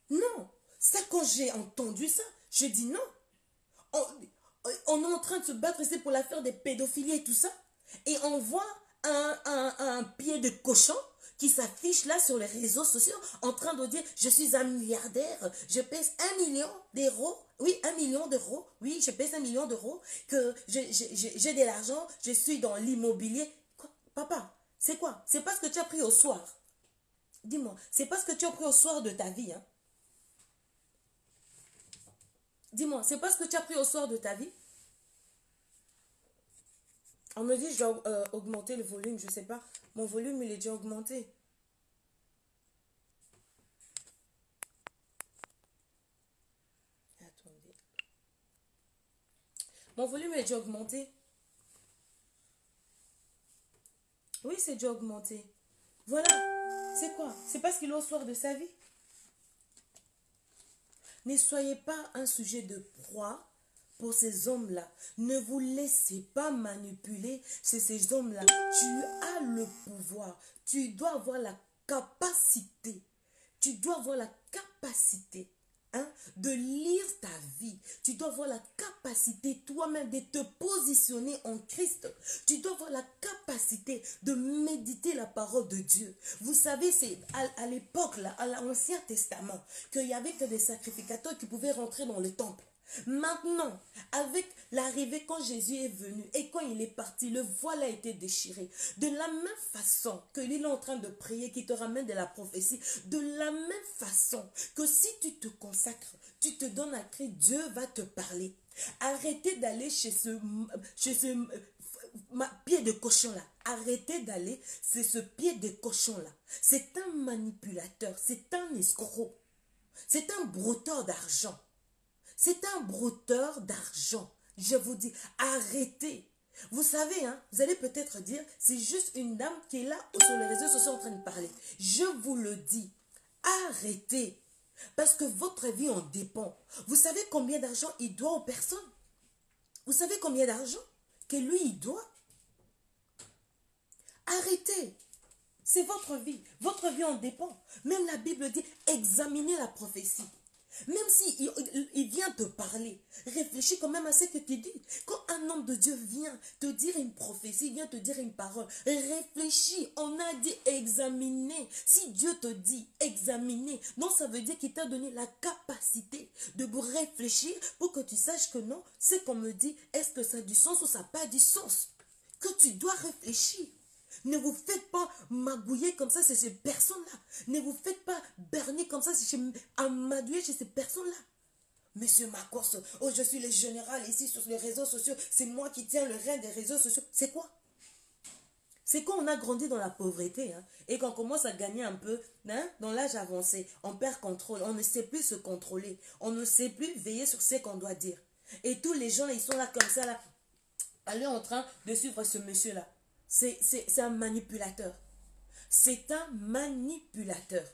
Non. Ça, quand j'ai entendu ça, je dis non. On est en train de se battre ici pour l'affaire des pédophilies et tout ça. Et on voit un pied de cochon qui s'affiche là sur les réseaux sociaux en train de dire je suis un milliardaire, je pèse 1 million d'euros, oui 1 million d'euros, oui je pèse 1 million d'euros, que j'ai de l'argent, je suis dans l'immobilier. Papa, c'est quoi? C'est pas ce que tu as pris au soir. Dis-moi, c'est pas ce que tu as pris au soir de ta vie, hein? Dis-moi, c'est pas ce que tu as pris au soir de ta vie? On me dit je dois augmenter le volume, je sais pas. Mon volume, il est déjà augmenté. Attendez. Mon volume est déjà augmenté. Oui, c'est déjà augmenté. Voilà. C'est quoi? C'est parce qu'il est au soir de sa vie. Ne soyez pas un sujet de proie pour ces hommes-là. Ne vous laissez pas manipuler chez ces hommes-là. Tu as le pouvoir. Tu dois avoir la capacité. Tu dois avoir la capacité, hein, de lire ta vie. Tu dois avoir la capacité toi-même de te positionner en Christ. Tu dois avoir la capacité de méditer la parole de Dieu. Vous savez, c'est à l'époque, là, à l'Ancien Testament, qu'il n'y avait que des sacrificateurs qui pouvaient rentrer dans le temple. Maintenant, avec l'arrivée, quand Jésus est venu et quand il est parti, le voile a été déchiré. De la même façon qu'il est en train de prier, qui te ramène de la prophétie, de la même façon que si tu te consacres, tu te donnes à Christ, Dieu va te parler. Arrêtez d'aller chez ce pied de cochon-là. Arrêtez d'aller, c'est ce pied de cochon-là. C'est un manipulateur, c'est un escroc, c'est un brouteur d'argent. C'est un brouteur d'argent. Je vous dis, arrêtez. Vous savez, hein, vous allez peut-être dire, c'est juste une dame qui est là sur les réseaux sociaux en train de parler. Je vous le dis, arrêtez. Parce que votre vie en dépend. Vous savez combien d'argent il doit aux personnes? Vous savez combien d'argent que lui, il doit? Arrêtez. C'est votre vie. Votre vie en dépend. Même la Bible dit, examinez la prophétie. Même si il vient te parler, réfléchis quand même à ce que tu dis. Quand un homme de Dieu vient te dire une prophétie, vient te dire une parole, réfléchis. On a dit examiner. Si Dieu te dit examiner, non, ça veut dire qu'il t'a donné la capacité de réfléchir pour que tu saches que non, ce qu'on me dit, est-ce que ça a du sens ou ça n'a pas du sens? Que tu dois réfléchir. Ne vous faites pas magouiller comme ça chez ces personnes-là. Ne vous faites pas berner comme ça amadouiller chez ces personnes-là. Monsieur Marcos, oh je suis le général ici sur les réseaux sociaux. C'est moi qui tiens le règne des réseaux sociaux. C'est quoi? C'est quand on a grandi dans la pauvreté, hein, et qu'on commence à gagner un peu, hein, dans l'âge avancé, on perd contrôle, on ne sait plus se contrôler, on ne sait plus veiller sur ce qu'on doit dire. Et tous les gens, ils sont là comme ça, là, elle est en train de suivre ce monsieur-là. C'est un manipulateur. C'est un manipulateur.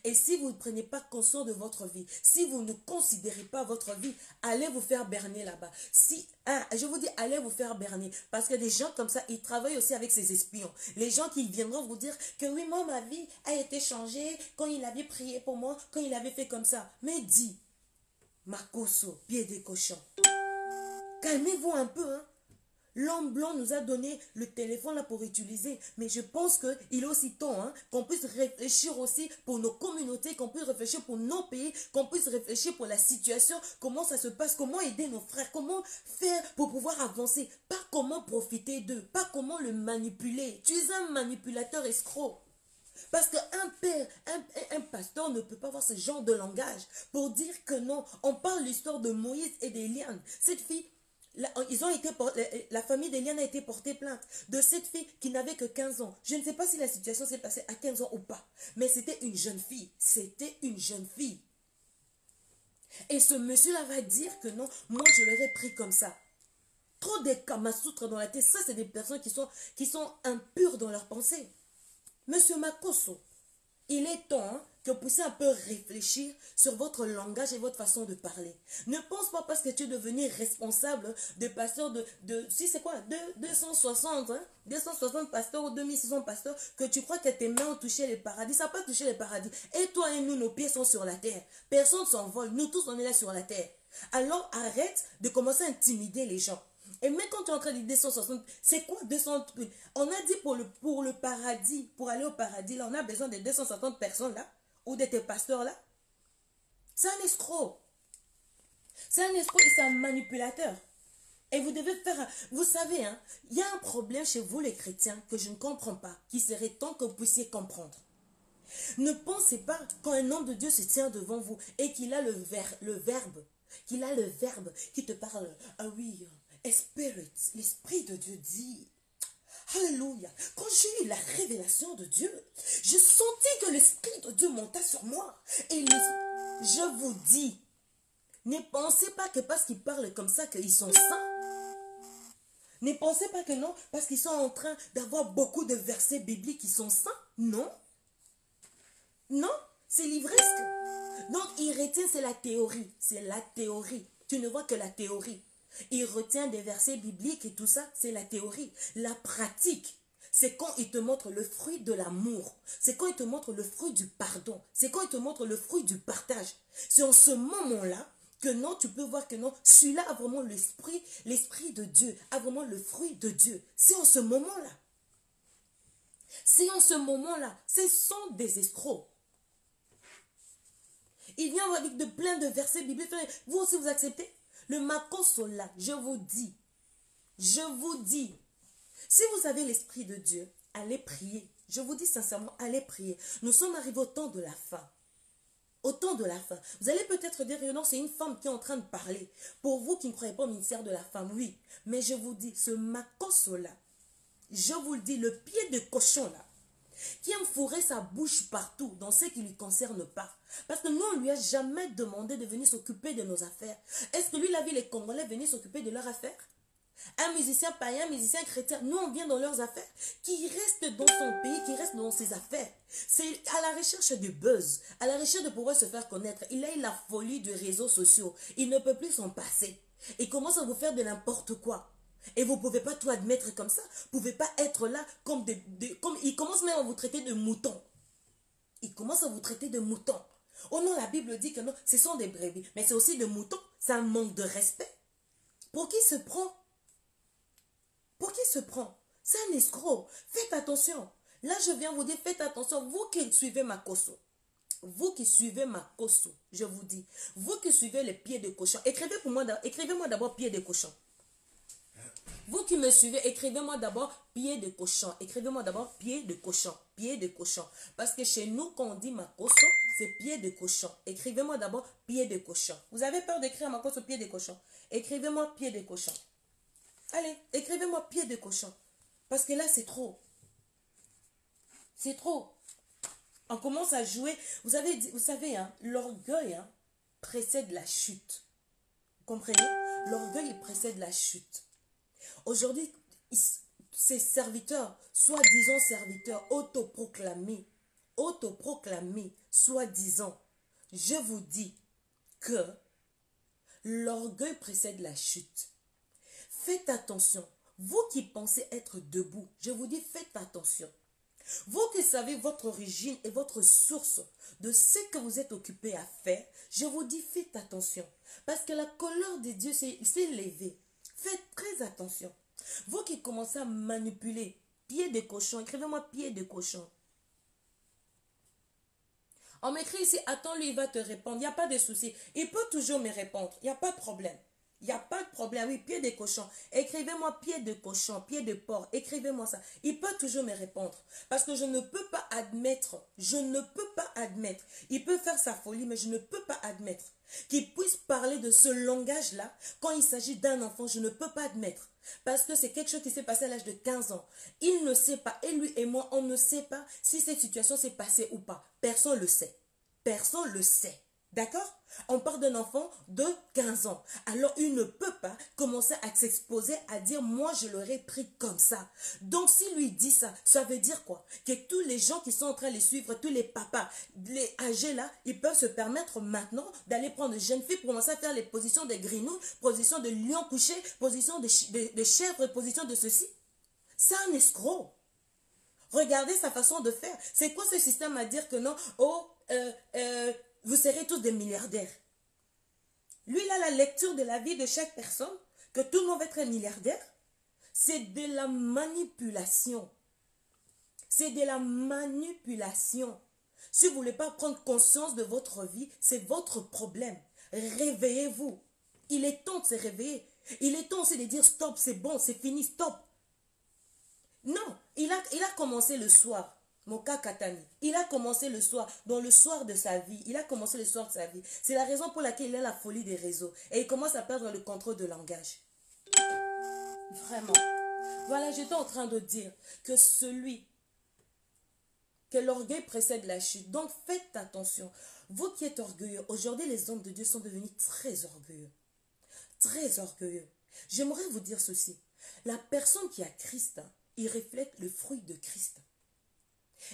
Et si vous ne prenez pas conscience de votre vie, si vous ne considérez pas votre vie, allez vous faire berner là-bas. Si, hein, je vous dis, allez vous faire berner. Parce que des gens comme ça, ils travaillent aussi avec ces espions. Les gens qui viendront vous dire que oui, moi, ma vie a été changée quand il avait prié pour moi, quand il avait fait comme ça. Mais dis, Makoso, pied des cochons. Calmez-vous un peu, hein. L'homme blanc nous a donné le téléphone là pour utiliser. Mais je pense qu'il est aussi temps, hein, qu'on puisse réfléchir aussi pour nos communautés, qu'on puisse réfléchir pour nos pays, qu'on puisse réfléchir pour la situation, comment ça se passe, comment aider nos frères, comment faire pour pouvoir avancer. Pas comment profiter d'eux, pas comment le manipuler. Tu es un manipulateur escroc. Parce qu'un père, un pasteur ne peut pas avoir ce genre de langage pour dire que non. On parle l'histoire de Moïse et d'Éliane. Cette fille, la famille d'Éliane a été portée plainte de cette fille qui n'avait que 15 ans. Je ne sais pas si la situation s'est passée à 15 ans ou pas. Mais c'était une jeune fille. C'était une jeune fille. Et ce monsieur-là va dire que non, moi je l'aurais pris comme ça. Trop de kamasoutres dans la tête. Ça, c'est des personnes qui sont impures dans leur pensée. Monsieur Makoso, il est temps, hein, que vous puissiez un peu réfléchir sur votre langage et votre façon de parler. Ne pense pas parce que tu es devenu responsable de pasteur si c'est quoi, 260, hein, 260 pasteurs ou 2600 pasteurs, que tu crois que tes mains ont touché le paradis. Ça n'a pas touché le paradis. Et toi et nous, nos pieds sont sur la terre. Personne ne s'envole. Nous tous, on est là sur la terre. Alors arrête de commencer à intimider les gens. Et même quand tu es en train de dire 260, c'est quoi 200? On a dit pour le paradis, pour aller au paradis, là, on a besoin de 250 personnes là, ou de tes pasteurs là. C'est un escroc. C'est un escroc et c'est un manipulateur. Et vous devez faire, vous savez, hein, il y a un problème chez vous les chrétiens que je ne comprends pas, qui serait temps que vous puissiez comprendre. Ne pensez pas quand un homme de Dieu se tient devant vous et qu'il a le verbe qui te parle, ah oui, Spirit, l'Esprit de Dieu dit, Alléluia, quand j'ai eu la révélation de Dieu, je sentis que l'Esprit de Dieu monta sur moi. Et je vous dis, ne pensez pas que parce qu'ils parlent comme ça qu'ils sont saints. Ne pensez pas que non, parce qu'ils sont en train d'avoir beaucoup de versets bibliques qui sont saints. Non. Non, c'est l'ivresse. Donc, il retient, c'est la théorie. C'est la théorie. Tu ne vois que la théorie. Il retient des versets bibliques et tout ça, c'est la théorie. La pratique, c'est quand il te montre le fruit de l'amour. C'est quand il te montre le fruit du pardon. C'est quand il te montre le fruit du partage. C'est en ce moment-là que non, tu peux voir que non, celui-là a vraiment l'esprit de Dieu, a vraiment le fruit de Dieu. C'est en ce moment-là. C'est en ce moment-là. Ce sont des escrocs. Il vient avec plein de versets bibliques. Vous aussi, vous acceptez? Le Makosola, je vous dis, si vous avez l'Esprit de Dieu, allez prier. Je vous dis sincèrement, allez prier. Nous sommes arrivés au temps de la fin. Au temps de la fin. Vous allez peut-être dire, non, c'est une femme qui est en train de parler. Pour vous qui ne croyez pas au ministère de la femme, oui. Mais je vous dis, ce Makosola, je vous le dis, le pied de cochon là, qui aime fourrer sa bouche partout dans ce qui ne lui concerne pas. Parce que nous, on ne lui a jamais demandé de venir s'occuper de nos affaires. Est-ce que lui, il a vu les Congolais venir s'occuper de leurs affaires? Un musicien païen, un musicien chrétien, nous, on vient dans leurs affaires. Qui reste dans son pays, qui reste dans ses affaires. C'est à la recherche du buzz, à la recherche de pouvoir se faire connaître. Il a eu la folie des réseaux sociaux. Il ne peut plus s'en passer. Il commence à vous faire de n'importe quoi. Et vous ne pouvez pas tout admettre comme ça. Vous ne pouvez pas être là comme comme il commence même à vous traiter de moutons. Il commence à vous traiter de moutons. Oh non, la Bible dit que non, ce sont des brebis. Mais c'est aussi des moutons. C'est un manque de respect. Pour qui se prend? Pour qui se prend? C'est un escroc. Faites attention. Là, je viens vous dire, faites attention. Vous qui suivez Makoso. Vous qui suivez Makoso, je vous dis. Vous qui suivez les pieds de cochon. Écrivez-moi d'abord pieds de cochon. Vous qui me suivez, écrivez-moi d'abord pied de cochon. Écrivez-moi d'abord pied de cochon. Pied de cochon. Parce que chez nous, quand on dit Makoso, c'est pied de cochon. Écrivez-moi d'abord pied de cochon. Vous avez peur d'écrire Makoso pied de cochon? Écrivez-moi pied de cochon. Allez, écrivez-moi pied de cochon. Parce que là, c'est trop. C'est trop. On commence à jouer. Vous savez, hein, l'orgueil hein, précède la chute. Vous comprenez? L'orgueil il précède la chute. Aujourd'hui, ces serviteurs, soi-disant serviteurs, autoproclamés, soi-disant, je vous dis que l'orgueil précède la chute. Faites attention. Vous qui pensez être debout, je vous dis faites attention. Vous qui savez votre origine et votre source de ce que vous êtes occupé à faire, je vous dis faites attention. Parce que la colère de Dieu s'est levée. Faites très attention. Vous qui commencez à manipuler, pied de cochon, écrivez-moi pied de cochon. On m'écrit ici, attends, lui, il va te répondre. Il n'y a pas de souci. Il peut toujours me répondre. Il n'y a pas de problème. Il n'y a pas de problème. Oui, pied de cochon. Écrivez-moi pied de cochon, pied de porc. Écrivez-moi ça. Il peut toujours me répondre. Parce que je ne peux pas admettre. Je ne peux pas admettre. Il peut faire sa folie, mais je ne peux pas admettre qu'il puisse parler de ce langage-là quand il s'agit d'un enfant. Je ne peux pas admettre. Parce que c'est quelque chose qui s'est passé à l'âge de 15 ans. Il ne sait pas, et lui et moi, on ne sait pas si cette situation s'est passée ou pas. Personne ne le sait. Personne ne le sait. D'accord? On parle d'un enfant de 15 ans. Alors, il ne peut pas commencer à s'exposer à dire, moi, je l'aurais pris comme ça. Donc, s'il lui dit ça, ça veut dire quoi? Que tous les gens qui sont en train de les suivre, tous les papas, les âgés là, ils peuvent se permettre maintenant d'aller prendre de jeunes filles pour commencer à faire les positions de grenouilles, position de lion couché, position de chèvre, position de ceci. C'est un escroc. Regardez sa façon de faire. C'est quoi ce système à dire que non, vous serez tous des milliardaires. Lui, il a la lecture de la vie de chaque personne, que tout le monde va être un milliardaire. C'est de la manipulation. C'est de la manipulation. Si vous ne voulez pas prendre conscience de votre vie, c'est votre problème. Réveillez-vous. Il est temps de se réveiller. Il est temps aussi de dire stop, c'est bon, c'est fini, stop. Non, il a commencé le soir. Mon cas Katani, il a commencé le soir, dans le soir de sa vie, il a commencé le soir de sa vie. C'est la raison pour laquelle il a la folie des réseaux. Et il commence à perdre le contrôle de langage. Vraiment. Voilà, j'étais en train de dire que que l'orgueil précède la chute. Donc faites attention. Vous qui êtes orgueilleux, aujourd'hui les hommes de Dieu sont devenus très orgueilleux. Très orgueilleux. J'aimerais vous dire ceci. La personne qui a Christ, il reflète le fruit de Christ.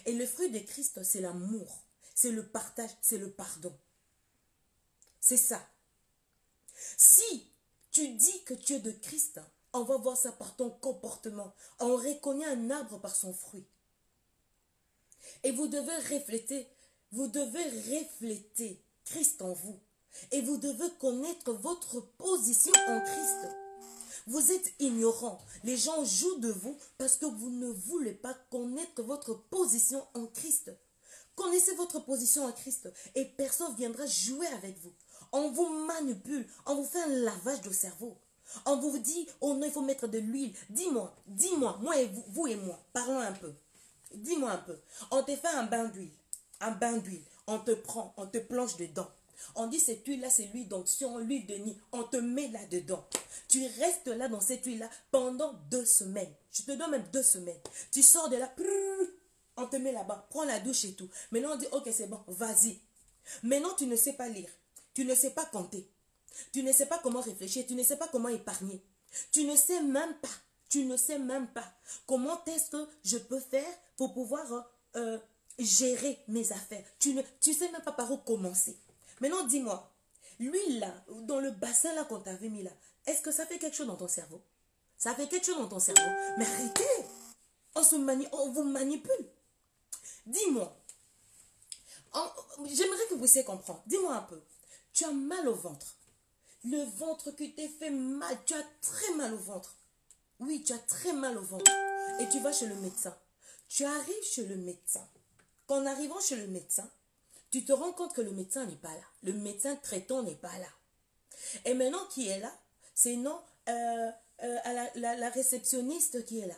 Et le fruit de Christ, c'est l'amour, c'est le partage, c'est le pardon. C'est ça. Si tu dis que tu es de Christ, on va voir ça par ton comportement. On reconnaît un arbre par son fruit. Et vous devez refléter Christ en vous. Et vous devez connaître votre position en Christ. Vous êtes ignorant. Les gens jouent de vous parce que vous ne voulez pas connaître votre position en Christ. Connaissez votre position en Christ et personne ne viendra jouer avec vous. On vous manipule, on vous fait un lavage de cerveau. On vous dit, oh non, il faut mettre de l'huile. Dis-moi, moi et vous et moi, parlons un peu. Dis-moi un peu. On te fait un bain d'huile. On te prend, on te plonge dedans. On dit cette huile-là, c'est l'huile d'onction, l'huile de nid. On te met là-dedans. Tu restes là dans cette huile-là pendant 2 semaines. Je te donne même 2 semaines. Tu sors de là, on te met là-bas, prends la douche et tout. Maintenant, on dit, ok, c'est bon, vas-y. Maintenant, tu ne sais pas lire. Tu ne sais pas compter. Tu ne sais pas comment réfléchir. Tu ne sais pas comment épargner. Tu ne sais même pas comment est-ce que je peux faire pour pouvoir gérer mes affaires. Tu ne sais même pas par où commencer. Maintenant, dis-moi, l'huile là, dans le bassin là qu'on t'avait mis là, est-ce que ça fait quelque chose dans ton cerveau? Ça fait quelque chose dans ton cerveau? Mais arrêtez! On vous manipule. Dis-moi, j'aimerais que vous puissiez comprendre. Dis-moi un peu, tu as mal au ventre. Le ventre qui t'est fait mal, tu as très mal au ventre. Oui, tu as très mal au ventre. Et tu vas chez le médecin. Tu arrives chez le médecin. Qu'en arrivant chez le médecin, tu te rends compte que le médecin n'est pas là. Le médecin traitant n'est pas là. Et maintenant, qui est là? C'est non la réceptionniste qui est là.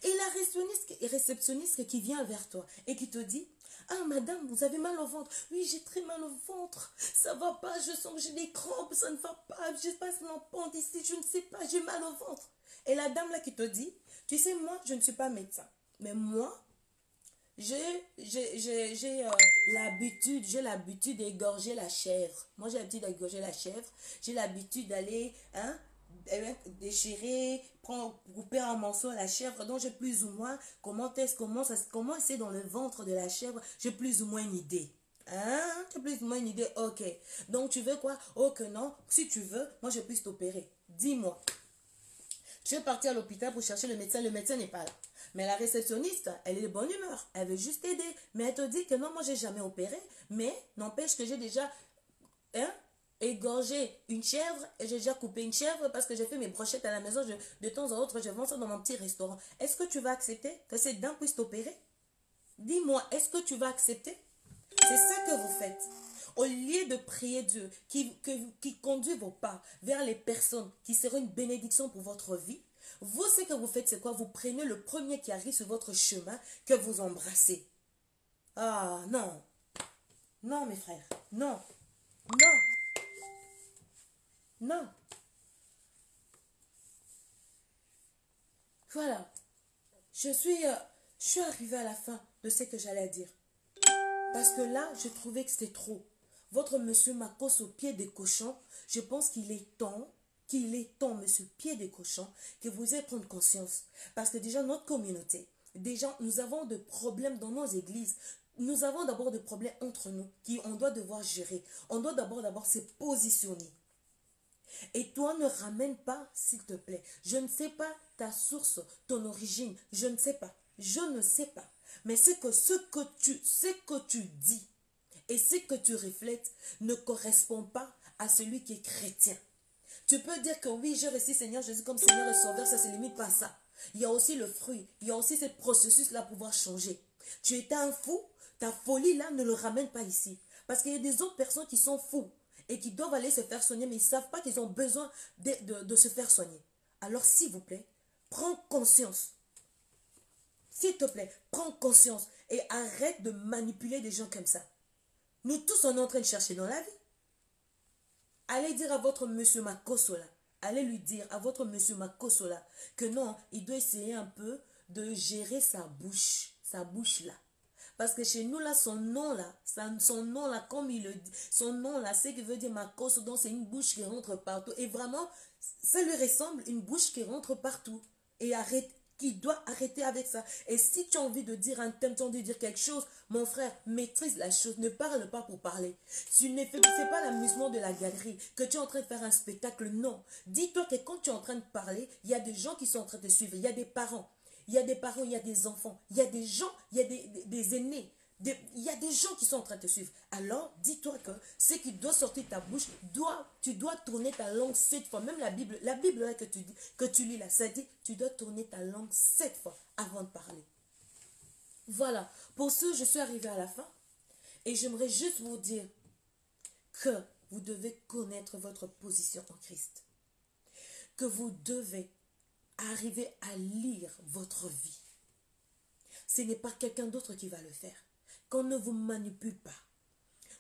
Et la réceptionniste qui vient vers toi et qui te dit, ah madame, vous avez mal au ventre. Oui, j'ai très mal au ventre. Ça va pas, je sens que j'ai des crampes, ça ne va pas. Je passe l'appendicite, je ne sais pas, j'ai mal au ventre. Et la dame là qui te dit, tu sais, moi, je ne suis pas médecin. Mais moi, j'ai l'habitude d'égorger la chèvre. Moi, j'ai l'habitude d'égorger la chèvre. J'ai l'habitude d'aller, hein, déchirer, prendre, couper en morceaux la chèvre. Donc, j'ai plus ou moins comment c'est dans le ventre de la chèvre. J'ai plus ou moins une idée. Hein? Tu as plus ou moins une idée? Ok. Donc, tu veux quoi? Oh que non. Si tu veux, moi, je puisse t'opérer. Dis-moi. Je vais partir à l'hôpital pour chercher le médecin n'est pas là. Mais la réceptionniste, elle est de bonne humeur, elle veut juste t'aider. Mais elle te dit que non, moi j'ai jamais opéré, mais n'empêche que j'ai déjà, hein, égorgé une chèvre, et j'ai déjà coupé une chèvre parce que j'ai fait mes brochettes à la maison, de temps en autre, je vends ça dans mon petit restaurant. Est-ce que tu vas accepter que ces dents puissent t'opérer? Dis-moi, est-ce que tu vas accepter? C'est ça que vous faites. Au lieu de prier Dieu qui conduit vos pas vers les personnes qui seront une bénédiction pour votre vie, vous, ce que vous faites, c'est quoi? Vous prenez le premier qui arrive sur votre chemin que vous embrassez. Ah, non. Non, mes frères. Non. Non. Non. Voilà. Je suis arrivée à la fin de ce que j'allais dire. Parce que là, je trouvais que c'était trop. Votre monsieur Makos au pied des cochons, je pense qu'il est temps, monsieur pied des cochons, que vous ayez prendre conscience. Parce que déjà, notre communauté, déjà, nous avons des problèmes dans nos églises. Nous avons d'abord des problèmes entre nous, on doit devoir gérer. On doit d'abord se positionner. Et toi, ne ramène pas, s'il te plaît. Je ne sais pas ta source, ton origine. Je ne sais pas. Je ne sais pas. Mais c'est que ce que tu dis et ce que tu reflètes ne correspond pas à celui qui est chrétien. Tu peux dire que oui, j'ai reçu Seigneur Jésus comme Seigneur et Sauveur, ça ne se limite pas à ça. Il y a aussi le fruit, il y a aussi ce processus-là pour pouvoir changer. Tu étais un fou, ta folie-là ne le ramène pas ici. Parce qu'il y a des autres personnes qui sont fous et qui doivent aller se faire soigner, mais ils ne savent pas qu'ils ont besoin de se faire soigner. Alors, s'il vous plaît, prends conscience. S'il te plaît, prends conscience et arrête de manipuler des gens comme ça. Nous tous, on est en train de chercher dans la vie. Allez dire à votre monsieur Makosola, allez lui dire à votre monsieur Makosola que non, il doit essayer un peu de gérer sa bouche là. Parce que chez nous, là, son nom, là, comme il le dit, son nom, là, c'est qu'il veut dire Makoso, donc c'est une bouche qui rentre partout. Et vraiment, ça lui ressemble une bouche qui rentre partout. Et arrête, qui doit arrêter avec ça. Et si tu as envie de dire un thème, tu as envie de dire quelque chose, mon frère, maîtrise la chose, ne parle pas pour parler. Tu ne fais pas l'amusement de la galerie, que tu es en train de faire un spectacle, non. Dis-toi que quand tu es en train de parler, il y a des gens qui sont en train de suivre, il y a des parents. Il y a des parents, il y a des enfants, il y a des gens, il y a des aînés. Il y a des gens qui sont en train de te suivre. Alors, dis-toi que ce qui doit sortir de ta bouche, tu dois tourner ta langue 7 fois. Même la Bible là, que tu lis là, ça dit, tu dois tourner ta langue 7 fois avant de parler. Voilà. Pour ce, je suis arrivée à la fin. Et j'aimerais juste vous dire que vous devez connaître votre position en Christ. Que vous devez arriver à lire votre vie. Ce n'est pas quelqu'un d'autre qui va le faire. Qu'on ne vous manipule pas.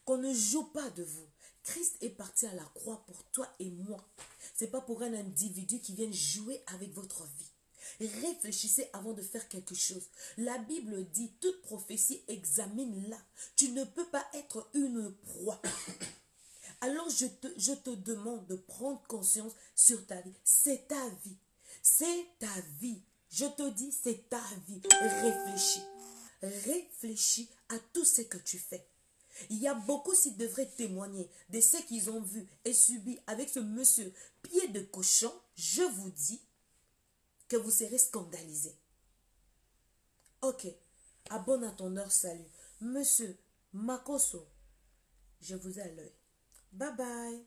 Qu'on ne joue pas de vous. Christ est parti à la croix pour toi et moi. Ce n'est pas pour un individu qui vient jouer avec votre vie. Réfléchissez avant de faire quelque chose. La Bible dit, toute prophétie, examine-la. Tu ne peux pas être une proie. Alors je te demande de prendre conscience sur ta vie. C'est ta vie. C'est ta vie. Je te dis, c'est ta vie. Réfléchis. Réfléchis à tout ce que tu fais. Il y a beaucoup qui devraient témoigner de ce qu'ils ont vu et subi avec ce monsieur pied de cochon. Je vous dis que vous serez scandalisés. Ok, abonne à ton heure, salut. Monsieur Makoso, je vous ai à l'œil. Bye bye.